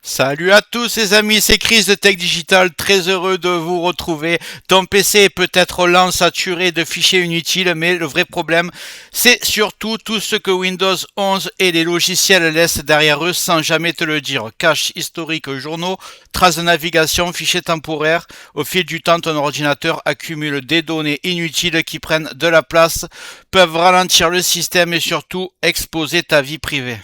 Salut à tous les amis, c'est Chris de Tech Digital, très heureux de vous retrouver. Ton PC est peut-être lent, saturé de fichiers inutiles, mais le vrai problème, c'est surtout tout ce que Windows 11 et les logiciels laissent derrière eux sans jamais te le dire. Cache historique, journaux, traces de navigation, fichiers temporaires. Au fil du temps, ton ordinateur accumule des données inutiles qui prennent de la place, peuvent ralentir le système et surtout exposer ta vie privée.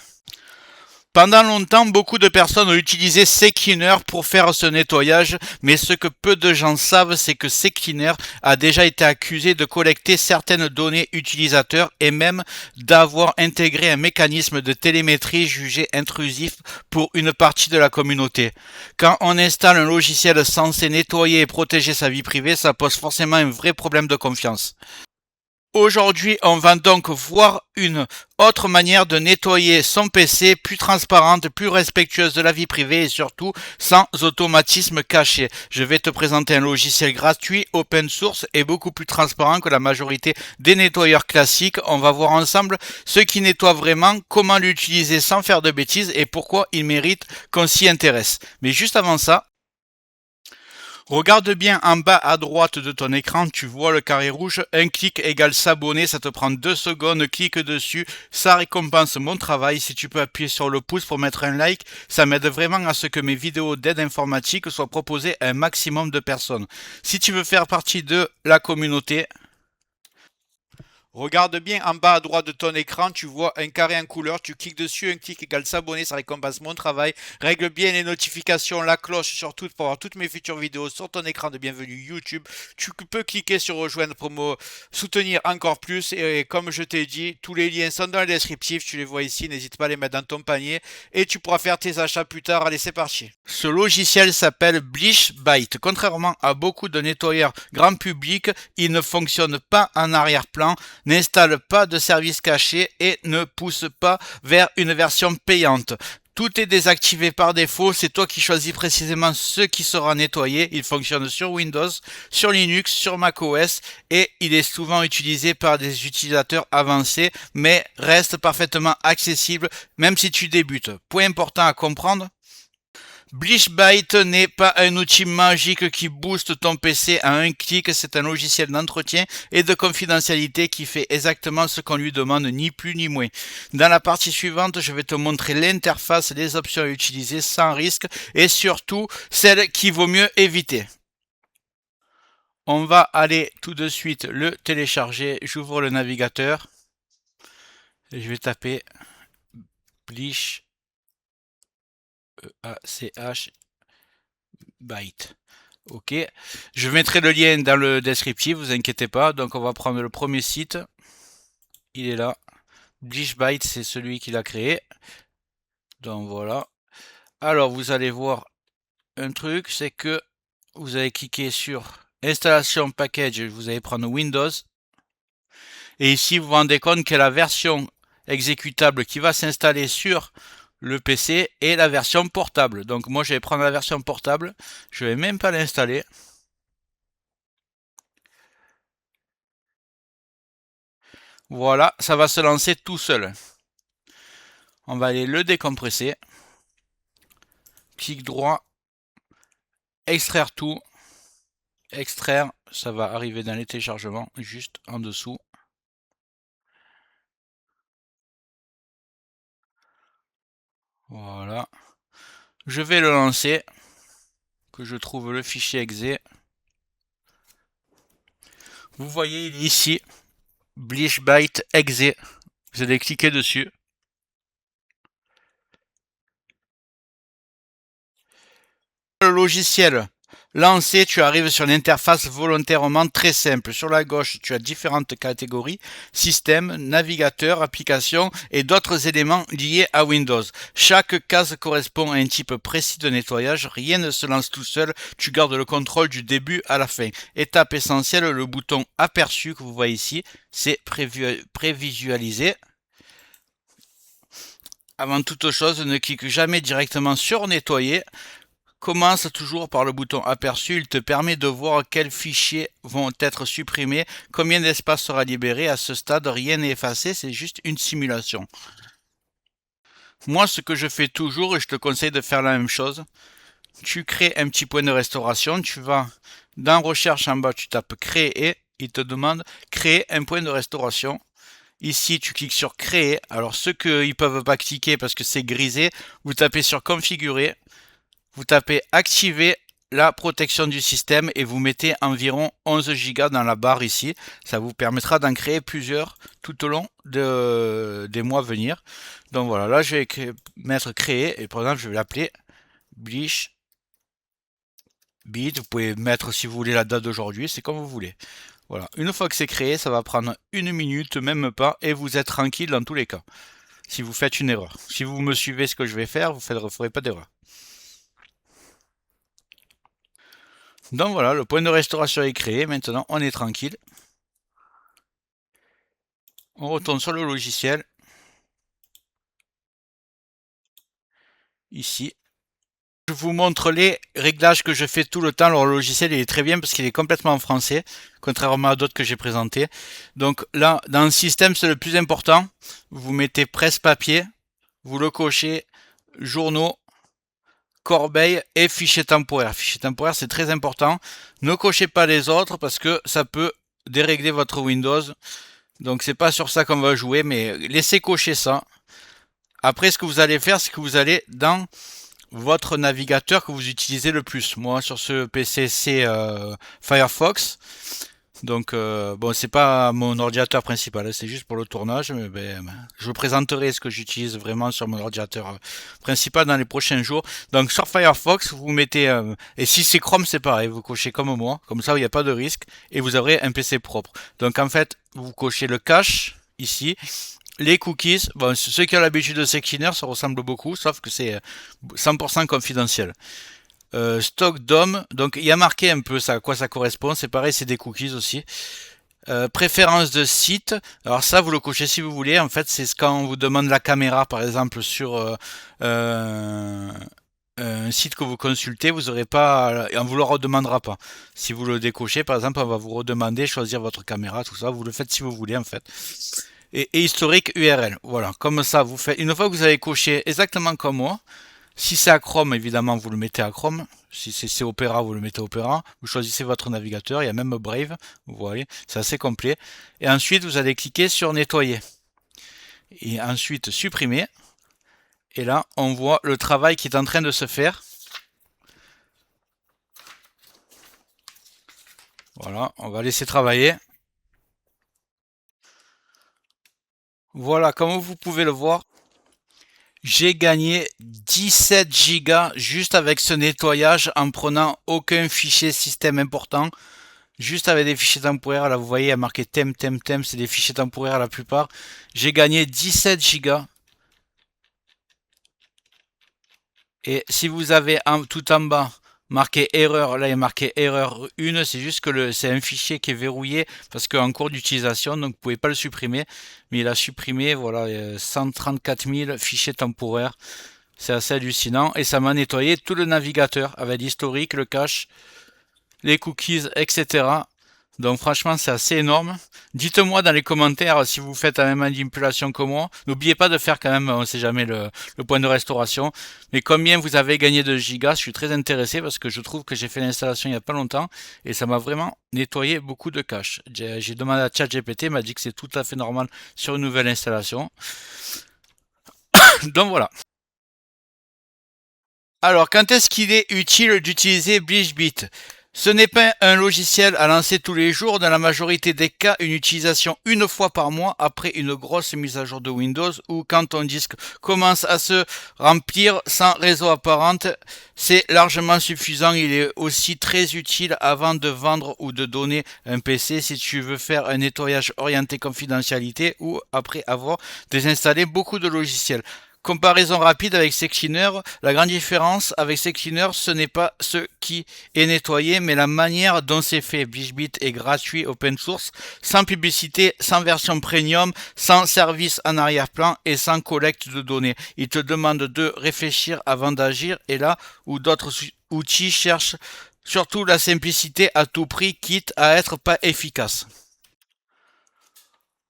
Pendant longtemps, beaucoup de personnes ont utilisé CCleaner pour faire ce nettoyage, mais ce que peu de gens savent, c'est que CCleaner a déjà été accusé de collecter certaines données utilisateurs et même d'avoir intégré un mécanisme de télémétrie jugé intrusif pour une partie de la communauté. Quand on installe un logiciel censé nettoyer et protéger sa vie privée, ça pose forcément un vrai problème de confiance. Aujourd'hui, on va donc voir une autre manière de nettoyer son PC, plus transparente, plus respectueuse de la vie privée et surtout sans automatisme caché. Je vais te présenter un logiciel gratuit, open source et beaucoup plus transparent que la majorité des nettoyeurs classiques. On va voir ensemble ce qui nettoie vraiment, comment l'utiliser sans faire de bêtises et pourquoi il mérite qu'on s'y intéresse. Mais juste avant ça, regarde bien en bas à droite de ton écran, tu vois le carré rouge, un clic égale s'abonner, ça te prend 2 secondes, clique dessus, ça récompense mon travail. Si tu peux appuyer sur le pouce pour mettre un like, ça m'aide vraiment à ce que mes vidéos d'aide informatique soient proposées à un maximum de personnes. Si tu veux faire partie de la communauté, regarde bien en bas à droite de ton écran, tu vois un carré en couleur, tu cliques dessus, un clic égale s'abonner, ça récompense mon travail. Règle bien les notifications, la cloche surtout pour avoir toutes mes futures vidéos sur ton écran de bienvenue YouTube. Tu peux cliquer sur rejoindre pour me soutenir encore plus et comme je t'ai dit, tous les liens sont dans le descriptif, tu les vois ici, n'hésite pas à les mettre dans ton panier et tu pourras faire tes achats plus tard. Allez, c'est parti. Ce logiciel s'appelle Bleach Byte. Contrairement à beaucoup de nettoyeurs grand public, il ne fonctionne pas en arrière-plan, n'installe pas de service caché et ne pousse pas vers une version payante. Tout est désactivé par défaut, c'est toi qui choisis précisément ce qui sera nettoyé. Il fonctionne sur Windows, sur Linux, sur macOS et il est souvent utilisé par des utilisateurs avancés mais reste parfaitement accessible même si tu débutes. Point important à comprendre, Bleach Byte n'est pas un outil magique qui booste ton PC à un clic, c'est un logiciel d'entretien et de confidentialité qui fait exactement ce qu'on lui demande, ni plus ni moins. Dans la partie suivante, je vais te montrer l'interface, les options à utiliser sans risque et surtout celles qu'il vaut mieux éviter. On va aller tout de suite le télécharger. J'ouvre le navigateur et je vais taper Bleach E-A-C-H Byte. Ok, je mettrai le lien dans le descriptif, vous inquiétez pas. Donc on va prendre le premier site, il est là. Bleach Byte, c'est celui qui l'a créé. Donc voilà. Alors vous allez voir un truc, c'est que vous allez cliquer sur installation package, vous allez prendre Windows. Et ici vous vous rendez compte que la version exécutable qui va s'installer sur le PC est la version portable. Donc moi je vais prendre la version portable, je vais même pas l'installer. Voilà, ça va se lancer tout seul. On va aller le décompresser. Clic droit, extraire tout. Extraire, ça va arriver dans les téléchargements, juste en dessous. Voilà. Je vais le lancer, que je trouve le fichier exe. Vous voyez, il est ici, Bleach Byte exe. Vous allez cliquer dessus. Le logiciel lancé, tu arrives sur une interface volontairement très simple. Sur la gauche, tu as différentes catégories, système, navigateur, application et d'autres éléments liés à Windows. Chaque case correspond à un type précis de nettoyage. Rien ne se lance tout seul. Tu gardes le contrôle du début à la fin. Étape essentielle, le bouton aperçu que vous voyez ici, c'est prévisualiser. Avant toute chose, ne clique jamais directement sur nettoyer. Commence toujours par le bouton aperçu, il te permet de voir quels fichiers vont être supprimés, combien d'espace sera libéré. À ce stade, rien n'est effacé, c'est juste une simulation. Moi, ce que je fais toujours, et je te conseille de faire la même chose, tu crées un petit point de restauration, tu vas dans recherche en bas, tu tapes créer, il te demande créer un point de restauration. Ici, tu cliques sur créer. Alors, ceux qui ne peuvent pas cliquer parce que c'est grisé, vous tapez sur configurer, vous tapez activer la protection du système et vous mettez environ 11 Go dans la barre ici. Ça vous permettra d'en créer plusieurs tout au long des mois à venir. Donc voilà, là je vais mettre créer et par exemple je vais l'appeler Bleach Bit. Vous pouvez mettre si vous voulez la date d'aujourd'hui, c'est comme vous voulez. Voilà, une fois que c'est créé, ça va prendre une minute, même pas, et vous êtes tranquille dans tous les cas. Si vous faites une erreur. Si vous me suivez ce que je vais faire, vous ne ferez pas d'erreur. Donc voilà, le point de restauration est créé. Maintenant, on est tranquille. On retourne sur le logiciel. Ici. Je vous montre les réglages que je fais tout le temps. Alors, le logiciel il est très bien parce qu'il est complètement en français, contrairement à d'autres que j'ai présentés. Donc là, dans le système, c'est le plus important. Vous mettez presse-papier, vous le cochez, journaux, corbeille et fichier temporaire. Fichier temporaire, c'est très important. Ne cochez pas les autres parce que ça peut dérégler votre Windows. Donc c'est pas sur ça qu'on va jouer, mais laissez cocher ça. Après, ce que vous allez faire, c'est que vous allez dans votre navigateur que vous utilisez le plus. Moi, sur ce PC, c'est Firefox. Donc, bon, c'est pas mon ordinateur principal, c'est juste pour le tournage. Mais je vous présenterai ce que j'utilise vraiment sur mon ordinateur principal dans les prochains jours. Donc, sur Firefox, vous mettez, et si c'est Chrome, c'est pareil, vous cochez comme moi, comme ça, il n'y a pas de risque, et vous aurez un PC propre. Donc, en fait, vous cochez le cache ici. Les cookies, bon, ceux qui ont l'habitude de Sekiner, ça ressemble beaucoup, sauf que c'est 100% confidentiel. Stock DOM, donc il y a marqué un peu ça, à quoi ça correspond, c'est pareil, c'est des cookies aussi. Préférence de site, alors ça vous le cochez si vous voulez, en fait c'est quand on vous demande la caméra par exemple sur un site que vous consultez, vous aurez pas, et on vous le redemandera pas. Si vous le décochez par exemple, on va vous redemander choisir votre caméra, tout ça, vous le faites si vous voulez en fait. Et historique URL, voilà, comme ça vous faites, une fois que vous avez coché exactement comme moi, si c'est à Chrome, évidemment, vous le mettez à Chrome. Si c'est Opera, vous le mettez Opera. Vous choisissez votre navigateur. Il y a même Brave. Vous voyez, c'est assez complet. Et ensuite, vous allez cliquer sur Nettoyer. Et ensuite, Supprimer. Et là, on voit le travail qui est en train de se faire. Voilà, on va laisser travailler. Voilà, comme vous pouvez le voir, j'ai gagné 17 gigas juste avec ce nettoyage en prenant aucun fichier système important. Juste avec des fichiers temporaires, là vous voyez, il y a marqué thème, c'est des fichiers temporaires la plupart. J'ai gagné 17 gigas. Et si vous avez tout en bas marqué erreur, là il y a marqué erreur 1, c'est juste que c'est un fichier qui est verrouillé parce qu'en cours d'utilisation, donc vous pouvez pas le supprimer. Mais il a supprimé, voilà, 134 000 fichiers temporaires. C'est assez hallucinant. Et ça m'a nettoyé tout le navigateur avec l'historique, le cache, les cookies, etc. Donc franchement, c'est assez énorme. Dites-moi dans les commentaires si vous faites la même manipulation que moi. N'oubliez pas de faire quand même, on ne sait jamais, le point de restauration. Mais combien vous avez gagné de gigas? Je suis très intéressé parce que je trouve que j'ai fait l'installation il n'y a pas longtemps et ça m'a vraiment nettoyé beaucoup de cache. J'ai demandé à ChatGPT, il m'a dit que c'est tout à fait normal sur une nouvelle installation. Donc voilà. Alors, quand est-ce qu'il est utile d'utiliser BleachBit? Ce n'est pas un logiciel à lancer tous les jours, dans la majorité des cas, une utilisation une fois par mois après une grosse mise à jour de Windows ou quand ton disque commence à se remplir sans raison apparente, c'est largement suffisant. Il est aussi très utile avant de vendre ou de donner un PC si tu veux faire un nettoyage orienté confidentialité ou après avoir désinstallé beaucoup de logiciels. Comparaison rapide avec Secliner, la grande différence avec Secliner, ce n'est pas ce qui est nettoyé, mais la manière dont c'est fait. BleachBit est gratuit, open source, sans publicité, sans version premium, sans service en arrière-plan et sans collecte de données. Il te demande de réfléchir avant d'agir et là où d'autres outils cherchent surtout la simplicité à tout prix, quitte à être pas efficace.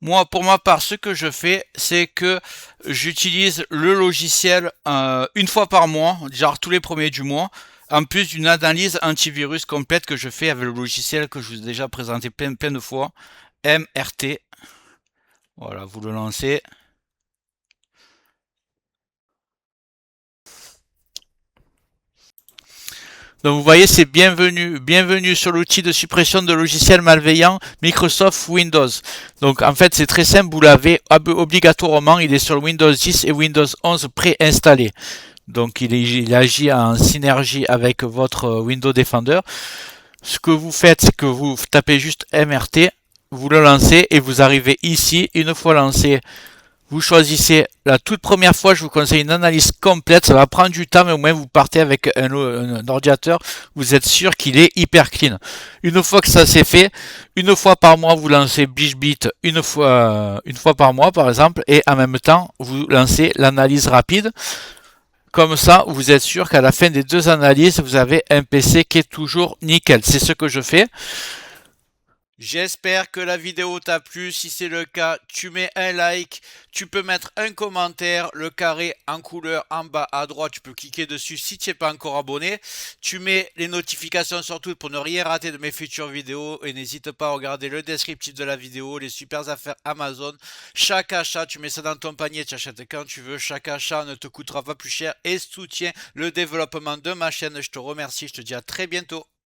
Moi, pour ma part, ce que je fais, c'est que j'utilise le logiciel une fois par mois, genre tous les premiers du mois, en plus d'une analyse antivirus complète que je fais avec le logiciel que je vous ai déjà présenté plein de fois, MRT. Voilà, vous le lancez. Donc vous voyez, c'est bienvenue sur l'outil de suppression de logiciels malveillants Microsoft Windows. Donc en fait, c'est très simple, vous l'avez obligatoirement, il est sur Windows 10 et Windows 11 préinstallé. Donc il agit en synergie avec votre Windows Defender. Ce que vous faites, c'est que vous tapez juste MRT, vous le lancez et vous arrivez ici. Une fois lancé, vous choisissez la toute première fois, je vous conseille une analyse complète. Ça va prendre du temps, mais au moins vous partez avec un ordinateur. Vous êtes sûr qu'il est hyper clean. Une fois que ça c'est fait, une fois par mois, vous lancez BishBit une fois par mois, par exemple, et en même temps, vous lancez l'analyse rapide. Comme ça, vous êtes sûr qu'à la fin des deux analyses, vous avez un PC qui est toujours nickel. C'est ce que je fais. J'espère que la vidéo t'a plu. Si c'est le cas, tu mets un like, tu peux mettre un commentaire, le carré en couleur en bas à droite, tu peux cliquer dessus si tu n'es pas encore abonné. Tu mets les notifications surtout pour ne rien rater de mes futures vidéos et n'hésite pas à regarder le descriptif de la vidéo, les super affaires Amazon. Chaque achat, tu mets ça dans ton panier, tu achètes quand tu veux. Chaque achat ne te coûtera pas plus cher et soutient le développement de ma chaîne. Je te remercie, je te dis à très bientôt.